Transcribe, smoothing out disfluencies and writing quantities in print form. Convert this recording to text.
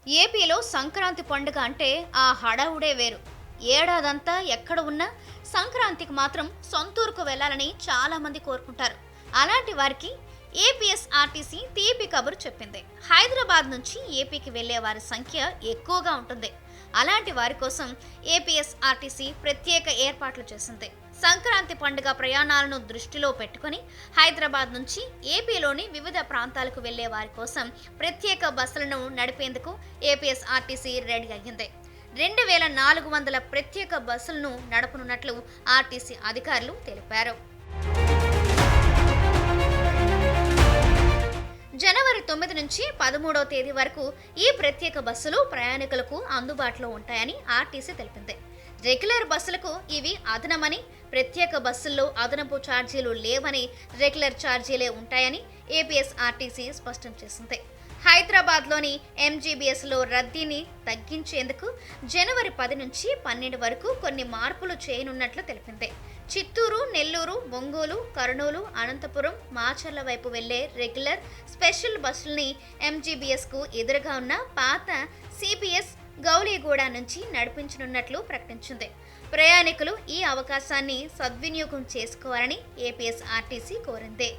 ఏపీలో సంక్రాంతి పండుగ అంటే ఆ హడావుడే వేరు. ఏడాదంతా ఎక్కడ ఉన్నా సంక్రాంతికి మాత్రం సొంతూరుకు వెళ్లాలని చాలా మంది కోరుకుంటారు. అలాంటి వారికి ఏపీఎస్ఆర్టీసీ తీపి కబురు చెప్పింది. హైదరాబాద్ నుంచి ఏపీకి వెళ్లే వారి సంఖ్య ఎక్కువగా ఉంటుంది. అలాంటి వారి కోసం ఏపీఎస్ఆర్టీసీ ప్రత్యేక ఏర్పాట్లు చేసింది. సంక్రాంతి పండుగ ప్రయాణాలను దృష్టిలో పెట్టుకుని హైదరాబాద్ నుంచి ఏపీలోని వివిధ ప్రాంతాలకు వెళ్లే వారి కోసం ప్రత్యేక బస్సులను నడిపేందుకు ఏపీఎస్ఆర్టీసీ రెడీ అయ్యింది. 2400 ప్రత్యేక బస్సులను నడపనున్నట్లు ఆర్టీసీ అధికారులు తెలిపారు. జనవరి 9 నుంచి 13వ తేదీ వరకు ఈ ప్రత్యేక బస్సులు ప్రయాణికులకు అందుబాటులో ఉంటాయని ఆర్టీసీ తెలిపింది. రెగ్యులర్ బస్సులకు ఇవి అదనమని, ప్రత్యేక బస్సుల్లో అదనపు ఛార్జీలు లేవని, రెగ్యులర్ ఛార్జీలే ఉంటాయని ఏపీఎస్ఆర్టీసీ స్పష్టం చేసింది. హైదరాబాద్లోని ఎంజీబీఎస్లో రద్దీని తగ్గించేందుకు జనవరి 10 నుంచి 12 వరకు కొన్ని మార్పులు చేయనున్నట్లు తెలిపింది. చిత్తూరు, నెల్లూరు, ఒంగోలు, కర్నూలు, అనంతపురం, మాచర్ల వైపు వెళ్లే రెగ్యులర్, స్పెషల్ బస్సుల్ని ఎంజీబీఎస్కు ఎదురుగా ఉన్న పాత సిబిఎస్ గౌలీగూడ నుంచి నడిపించనున్నట్లు ప్రకటించింది. ప్రయాణికులు ఈ అవకాశాన్ని సద్వినియోగం చేసుకోవాలని ఏపీఎస్ఆర్టీసీ కోరింది.